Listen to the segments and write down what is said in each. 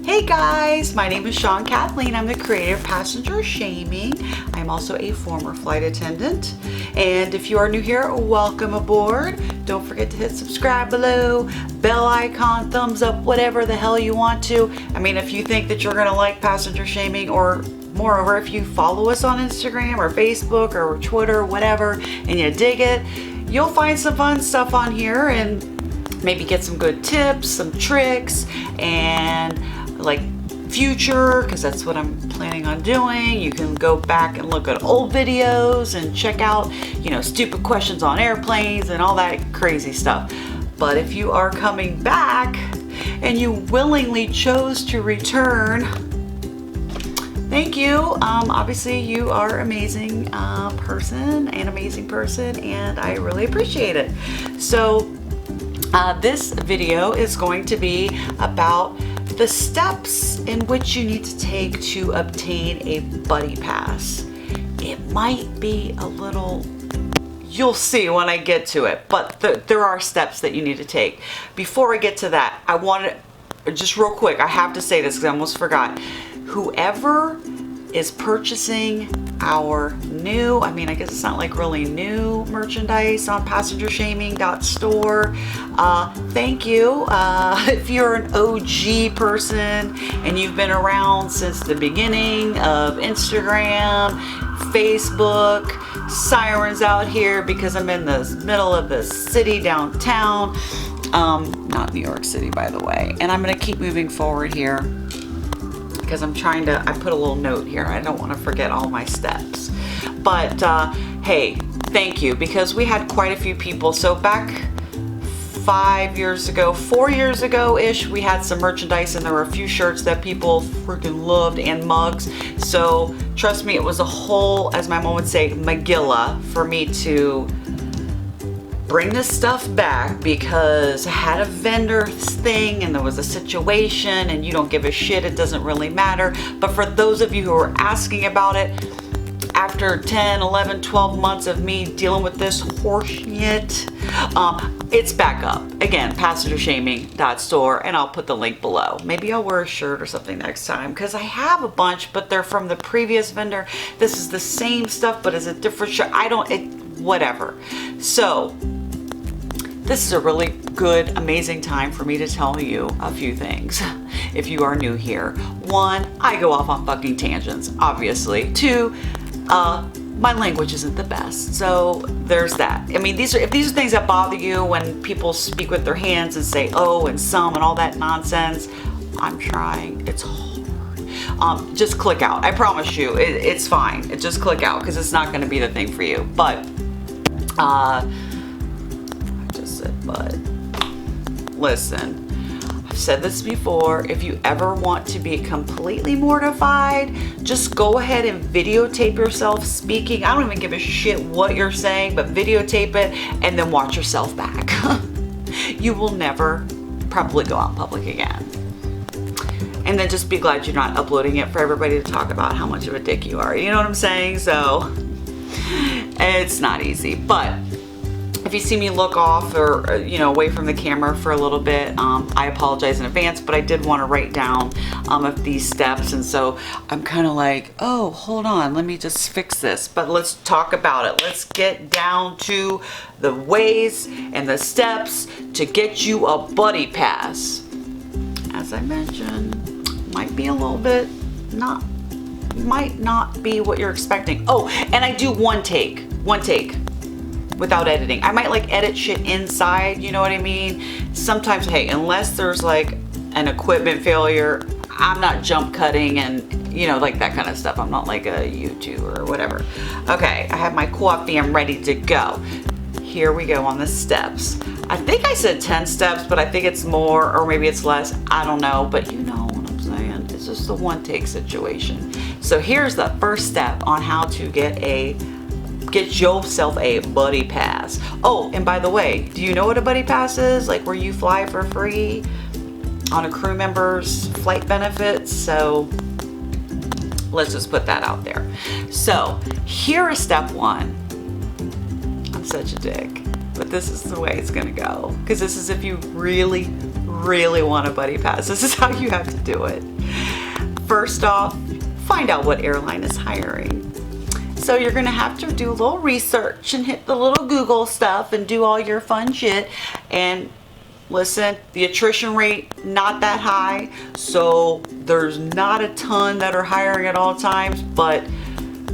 Hey guys, my name is Sean Kathleen. I'm the creator of Passenger Shaming. I'm also a former flight attendant. And if you are new here, welcome aboard. Don't forget to hit subscribe below, bell icon, thumbs up, whatever the hell you want to. I mean, if you think that you're gonna like Passenger Shaming, or moreover, if you follow us on Instagram or Facebook or Twitter, whatever, and you dig it, you'll find some fun stuff on here and maybe get some good tips, some tricks, and like future, because that's what I'm planning on doing. You can go back and look at old videos and check out, stupid questions on airplanes and all that crazy stuff. But if you are coming back and you willingly chose to return, thank you. Obviously you are amazing person, and I really appreciate it. So this video is going to be about the steps in which you need to take to obtain a buddy pass. It might be a little, you'll see when I get to it, but there are steps that you need to take. Before I get to that, I wanted, just real quick, I have to say this because I almost forgot. Whoever is purchasing our new, I guess it's not like really new merchandise on passengershaming.store, thank you. If you're an OG person and you've been around since the beginning of Instagram, Facebook, sirens out here because I'm in the middle of the city downtown, not New York City, by the way, and I'm gonna keep moving forward here because I put a little note here. I don't want to forget all my steps. But hey, thank you, because we had quite a few people. So back 4 years ago-ish, we had some merchandise, and there were a few shirts that people freaking loved, and mugs. So trust me, it was a whole, as my mom would say, Megillah for me to bring this stuff back, because I had a vendor thing and there was a situation, and you don't give a shit, it doesn't really matter. But for those of you who are asking about it, after 10, 11, 12 months of me dealing with this horseshit, it's back up. Again, passengershaming.store, and I'll put the link below. Maybe I'll wear a shirt or something next time, because I have a bunch, but they're from the previous vendor. This is the same stuff, but it's a different shirt. Whatever. So this is a really good, amazing time for me to tell you a few things if you are new here. One, I go off on fucking tangents, obviously. Two, my language isn't the best, so there's that. If these are things that bother you when people speak with their hands and say oh and some and all that nonsense, I'm trying. It's hard. Just click out. I promise you, it's fine. Just click out, because it's not going to be the thing for you. But listen, I've said this before. If you ever want to be completely mortified, just go ahead and videotape yourself speaking. I don't even give a shit what you're saying, but videotape it and then watch yourself back. You will never probably go out in public again. And then just be glad you're not uploading it for everybody to talk about how much of a dick you are. You know what I'm saying? So it's not easy. But if you see me look off or away from the camera for a little bit, I apologize in advance, but I did want to write down of these steps, and so I'm kind of like, oh, hold on, let me just fix this. But let's talk about it. Let's get down to the ways and the steps to get you a buddy pass. As I mentioned, might be a little bit might not be what you're expecting. Oh, and I do one take without editing. I might edit shit inside, you know what I mean? Sometimes, hey, unless there's an equipment failure, I'm not jump cutting and that kind of stuff. I'm not like a YouTuber or whatever. Okay, I have my coffee, I'm ready to go. Here we go on the steps. I think I said 10 steps, but I think it's more, or maybe it's less, I don't know, but you know what I'm saying. It's just a one take situation. So here's the first step on how to get yourself a buddy pass. Oh, and by the way, do you know what a buddy pass is? Like where you fly for free on a crew member's flight benefits. So let's just put that out there. So here is step one. I'm such a dick, but this is the way it's gonna go, because this is if you really want a buddy pass. This is how you have to do it. first off, find out what airline is hiring. So you're gonna have to do a little research and hit the little Google stuff and do all your fun shit. And listen, the attrition rate, not that high. So there's not a ton that are hiring at all times, but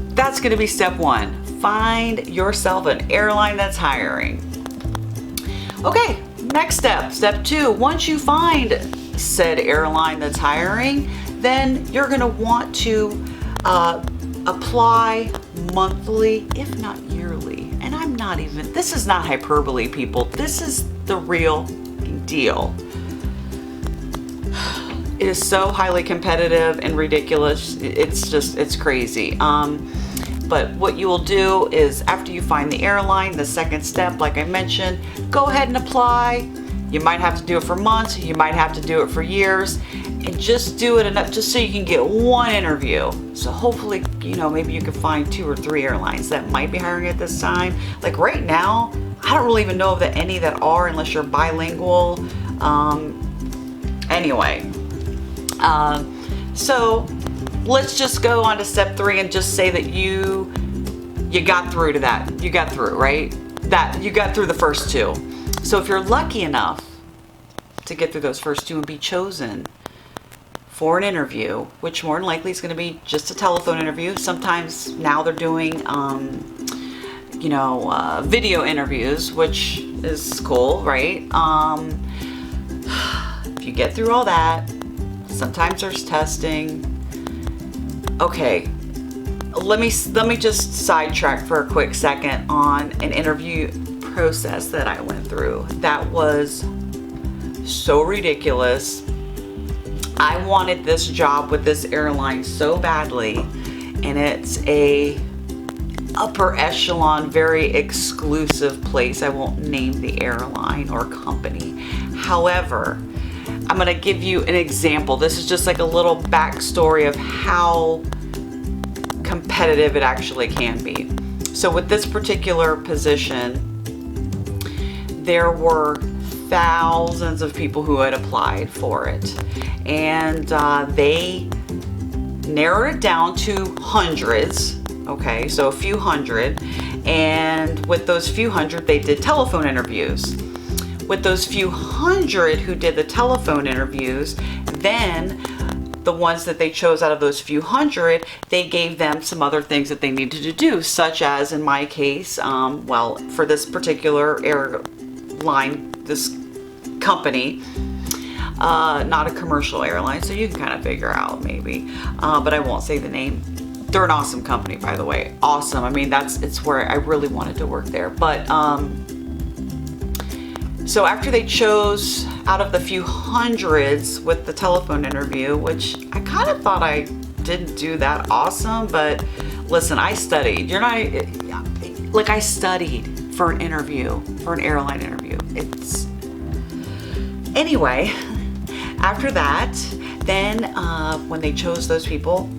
that's gonna be step one. Find yourself an airline that's hiring. Okay, next step, step two. Once you find said airline that's hiring, then you're gonna want to apply monthly, if not yearly. And this is not hyperbole, people. This is the real deal. It is so highly competitive and ridiculous. It's crazy. But what you will do is, after you find the airline, the second step, like I mentioned, go ahead and apply. You might have to do it for months, you might have to do it for years, and just do it enough just so you can get one interview. So hopefully, maybe you can find 2 or 3 airlines that might be hiring at this time. Like right now, I don't really even know of any that are, unless you're bilingual. So let's just go on to step 3 and just say that you got through to that. You got through, right? That you got through the first 2. So if you're lucky enough to get through those first 2 and be chosen for an interview, which more than likely is going to be just a telephone interview. Sometimes now they're doing, video interviews, which is cool, right? If you get through all that, sometimes there's testing. Okay, let me just sidetrack for a quick second on an interview process that I went through. That was so ridiculous. I wanted this job with this airline so badly, and it's a upper echelon, very exclusive place. I won't name the airline or company. However, I'm gonna give you an example. This is just like a little backstory of how competitive it actually can be. So with this particular position, there were thousands of people who had applied for it, and they narrowed it down to hundreds. Okay, so a few hundred, and with those few hundred, they did telephone interviews. With those few hundred who did the telephone interviews, then the ones that they chose out of those few hundred, they gave them some other things that they needed to do, such as in my case, for this particular airline, this company, not a commercial airline, so you can kind of figure out maybe, but I won't say the name. They're an awesome company, by the way. Awesome. I mean, it's where I really wanted to work there. But so after they chose out of the few hundreds with the telephone interview, which I kind of thought I didn't do that awesome, but listen, I studied. I studied for an interview, for an airline interview. Anyway, after that, then when they chose those people,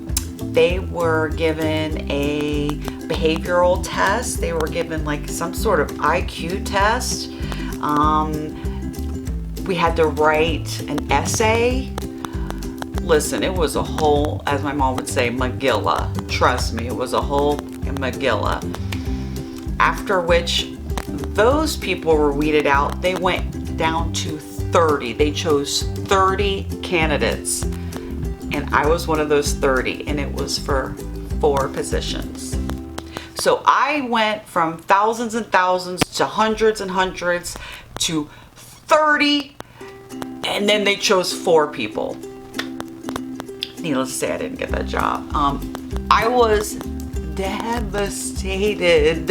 they were given a behavioral test. They were given like some sort of IQ test. We had to write an essay. Listen, it was a whole, as my mom would say, Megillah. Trust me, it was a whole Megillah. After which, those people were weeded out. They went down to 30. They chose 30 candidates. And I was one of those 30, and it was for 4 positions. So I went from thousands and thousands to hundreds and hundreds to 30, and then they chose 4 people. Needless to say, I didn't get that job. I was devastated.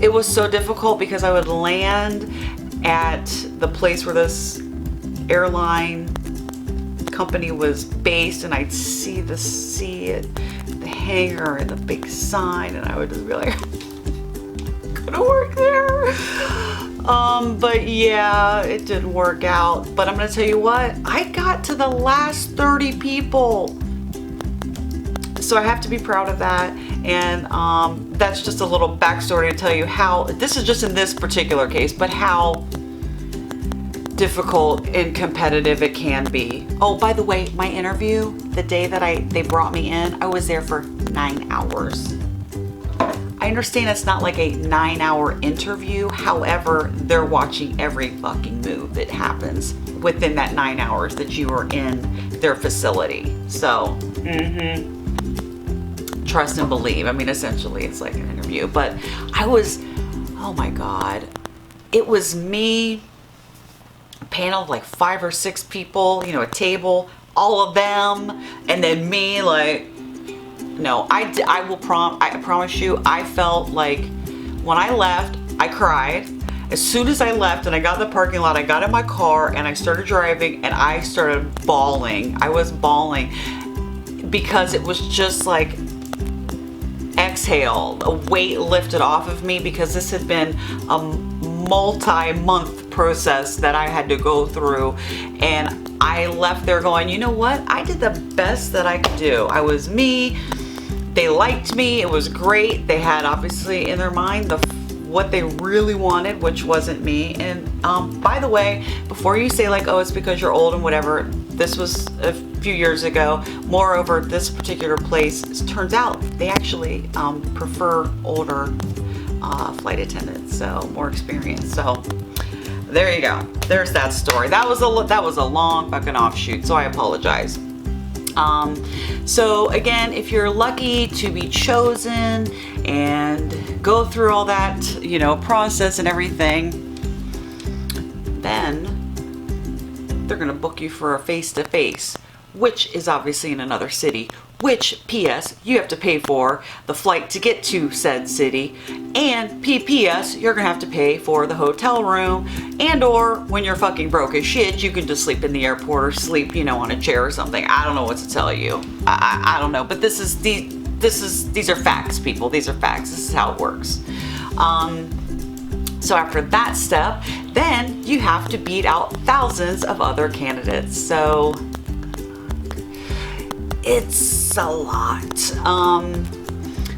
It was so difficult because I would land at the place where this airline company was based, and I'd see the hangar and the big sign, and I would just be like, I'm gonna work there. But yeah, it didn't work out. But I'm gonna tell you what, I got to the last 30 people. So I have to be proud of that. And that's just a little backstory to tell you how, this is just in this particular case, but how difficult and competitive it can be. Oh, by the way, my interview, the day that they brought me in, I was there for 9 hours. I understand it's not like a 9-hour interview. However, they're watching every fucking move that happens within that 9 hours that you are in their facility. So, trust and believe. I mean, essentially it's like an interview, but oh my God, it was me, a panel of like 5 or 6 people, you know, a table, all of them, and then me, like, no, I promise you, I felt like when I left, I cried. As soon as I left and I got in the parking lot, I got in my car and I started driving and I started bawling. I was bawling because it was just like exhaled, a weight lifted off of me, because this had been a multi-month process that I had to go through. And I left there going, you know what? I did the best that I could do. I was me. They liked me. It was great. They had obviously in their mind what they really wanted, which wasn't me. And by the way, before you say like, oh, it's because you're old and whatever, this was a few years ago. Moreover, this particular place, it turns out they actually prefer older flight attendants, so more experience. So there you go. There's that story. That was a long fucking offshoot, so I apologize. So again, if you're lucky to be chosen and go through all that, you know, process and everything, then they're going to book you for a face-to-face, which is obviously in another city, which, P.S., you have to pay for the flight to get to said city, and P.P.S., you're going to have to pay for the hotel room, and or when you're fucking broke as shit, you can just sleep in the airport or sleep, you know, on a chair or something. I don't know what to tell you. I don't know, but these are facts, people. These are facts. This is how it works. So after that step, then you have to beat out thousands of other candidates. So it's a lot.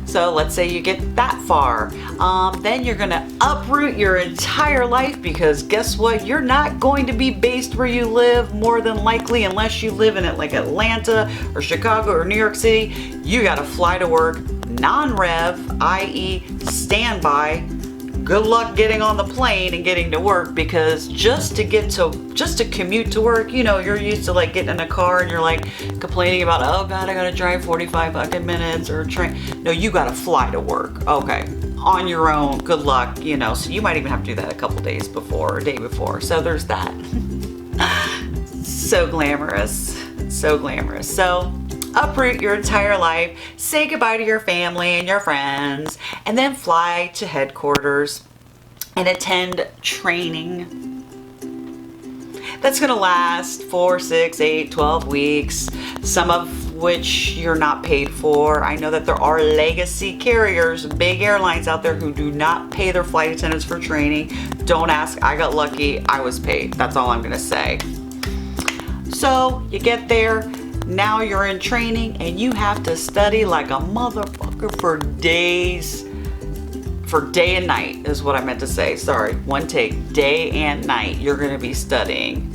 So let's say you get that far. Then you're gonna uproot your entire life, because guess what? You're not going to be based where you live, more than likely, unless you live in it like Atlanta or Chicago or New York City. You gotta fly to work, non-rev, i.e. standby. Good luck getting on the plane and getting to work, because just to commute to work, you know, you're used to like getting in a car and you're like complaining about, oh God, I gotta drive 45 fucking minutes or train. No, you gotta fly to work. Okay, on your own, good luck, you know, so you might even have to do that a couple days before or a day before. So there's that. So glamorous, so glamorous. So uproot your entire life, say goodbye to your family and your friends, and then fly to headquarters and attend training. That's gonna last 4, 6, 8, 12 weeks, some of which you're not paid for. I know that there are legacy carriers, big airlines out there who do not pay their flight attendants for training. Don't ask, I got lucky, I was paid. That's all I'm gonna say. So you get there, now you're in training and you have to study like a motherfucker for days, for day and night is what I meant to say. Sorry, one take, day and night. You're gonna be studying.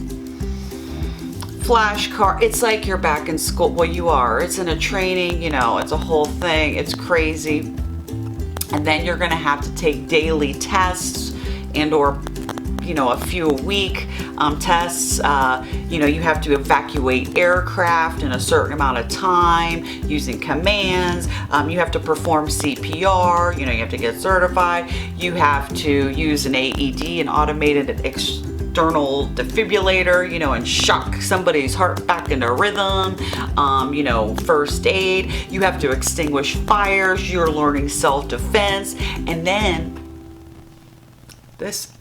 Flashcard, it's like you're back in school. Well, you are, it's in a training, you know, it's a whole thing. It's crazy. And then you're gonna have to take daily tests and or, you know, a few a week tests. You know, you have to evacuate aircraft in a certain amount of time using commands. You have to perform CPR. You know, you have to get certified. You have to use an AED, an automated external defibrillator, you know, and shock somebody's heart back into rhythm. You know, first aid. You have to extinguish fires. You're learning self-defense. And then this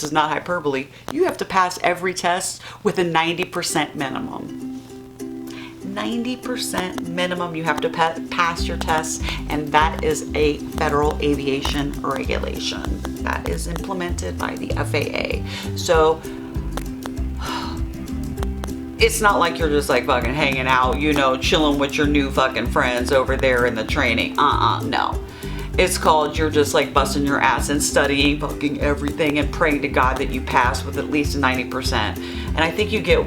is not hyperbole. You have to pass every test with a 90% minimum. 90% minimum you have to pass your tests, and that is a federal aviation regulation that is implemented by the FAA. So it's not like you're just like fucking hanging out, you know, chilling with your new fucking friends over there in the training. No. It's called you're just like busting your ass and studying fucking everything and praying to God that you pass with at least 90%. And I think you get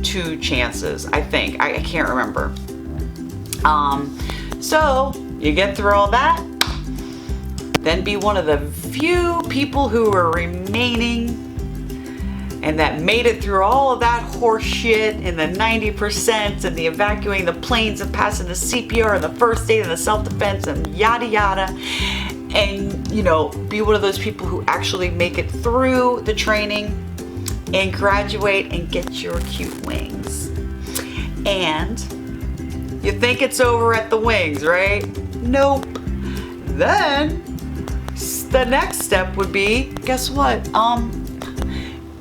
2 chances, I think. I can't remember. So you get through all that, then be one of the few people who are remaining and that made it through all of that horse shit and the 90% and the evacuating the planes and passing the CPR and the first aid and the self-defense and yada yada. And, you know, be one of those people who actually make it through the training and graduate and get your cute wings. And you think it's over at the wings, right? Nope. Then the next step would be, guess what?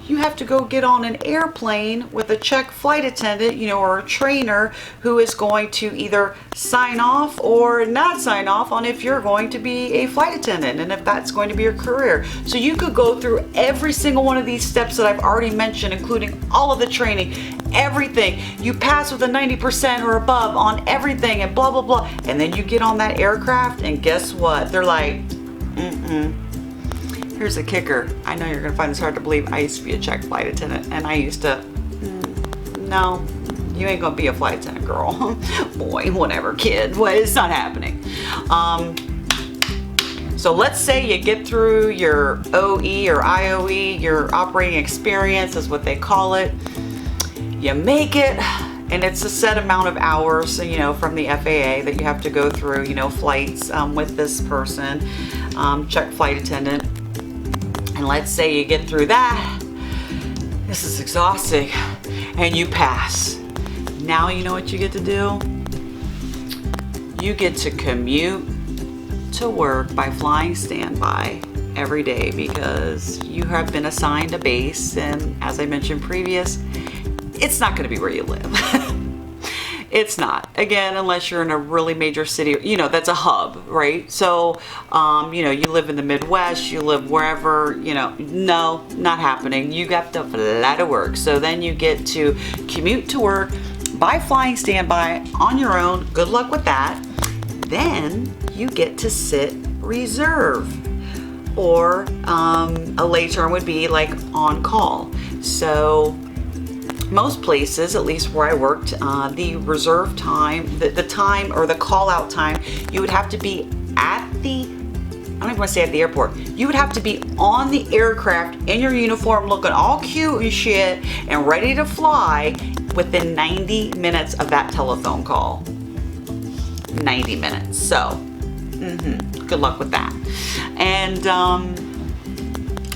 You have to go get on an airplane with a check flight attendant, you know, or a trainer who is going to either sign off or not sign off on if you're going to be a flight attendant and if that's going to be your career. So you could go through every single one of these steps that I've already mentioned, including all of the training, everything. You pass with a 90% or above on everything and blah, blah, blah. And then you get on that aircraft and guess what? They're like, Here's a kicker. I know you're gonna find this hard to believe. I used to be a check flight attendant and I used to, no, you ain't gonna be a flight attendant, girl. Boy, whatever, kid. Well, it's not happening. So let's say you get through your OE or IOE, your operating experience is what they call it. You make it, and it's a set amount of hours, you know, from the FAA that you have to go through, you know, flights with this person, check flight attendant. And let's say you get through that. This is exhausting. And you pass. Now you know what you get to do? You get to commute to work by flying standby every day because you have been assigned a base, and as I mentioned previous, it's not going to be where you live. It's not, again, unless you're in a really major city, you know, that's a hub, right? So, you know, you live in the Midwest, you live wherever, you know, no, not happening. You got to fly to work. So then you get to commute to work by flying standby on your own. Good luck with that. Then you get to sit reserve, or a lay term would be like on call. So most places, at least where I worked, the reserve time, the time or the call out time, you would have to be at the, I don't even want to say at the airport, you would have to be on the aircraft in your uniform looking all cute and shit and ready to fly within 90 minutes of that telephone call. 90 minutes. So, good luck with that. And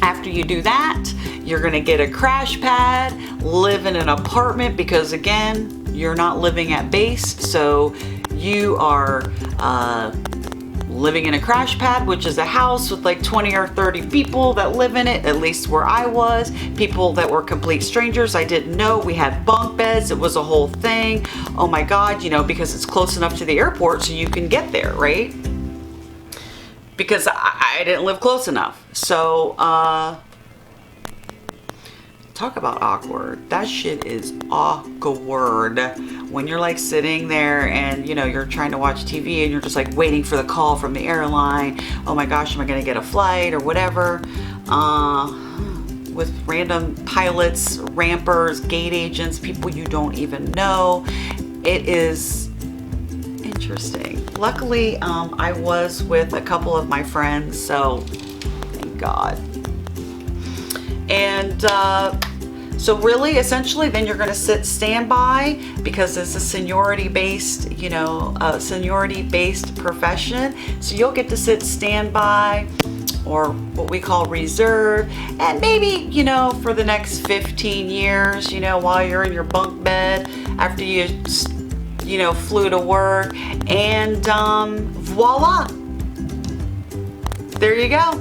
after you do that, you're gonna get a crash pad, live in an apartment because again, you're not living at base, so you are living in a crash pad, which is a house with like 20 or 30 people that live in it, at least where I was. People that were complete strangers I didn't know. We had bunk beds, it was a whole thing. Oh my God, you know, because it's close enough to the airport so you can get there, right? Because I didn't live close enough. So, talk about awkward. That shit is awkward. When you're like sitting there and you know, you're trying to watch TV and you're just like waiting for the call from the airline. Oh my gosh, am I gonna get a flight or whatever? With random pilots, rampers, gate agents, people you don't even know. It is interesting. Luckily, I was with a couple of my friends, so thank God. And so really, essentially, then you're going to sit standby because it's a seniority-based, you know, seniority-based profession. So you'll get to sit standby, or what we call reserve, and maybe, you know, for the next 15 years, you know, while you're in your bunk bed after you know, flew to work, and voila, there you go.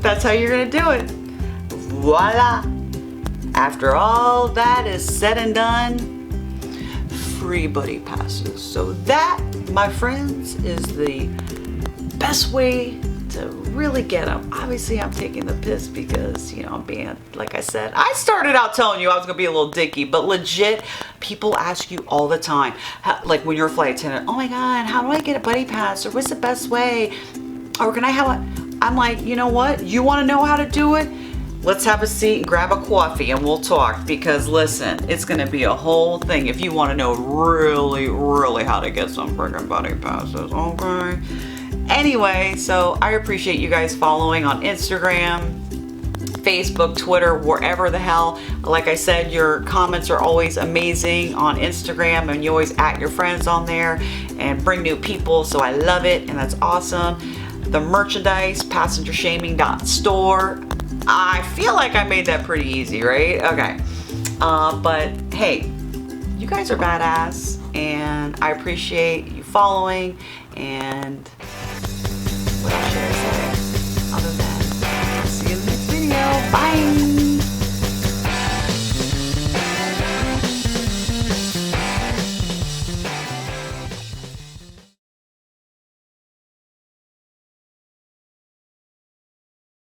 That's how you're gonna do it. Voila. After all that is said and done, free buddy passes. So that, my friends, is the best way to really get them. Obviously, I'm taking the piss because, you know, I'm being, like I said, I started out telling you I was gonna be a little dicky, but legit, people ask you all the time, like when you're a flight attendant, oh my God, how do I get a buddy pass? Or what's the best way? Or can I have a, I'm like, you know what? You wanna know how to do it? Let's have a seat and grab a coffee and we'll talk, because listen, it's gonna be a whole thing if you wanna know really, really how to get some friggin' buddy passes, okay? Anyway, so I appreciate you guys following on Instagram, Facebook, Twitter, wherever the hell. Like I said, your comments are always amazing on Instagram, and you always at your friends on there and bring new people, so I love it, and that's awesome. The merchandise, passengershaming.store. I feel like I made that pretty easy, right? Okay. But hey, you guys are badass, and I appreciate you following, and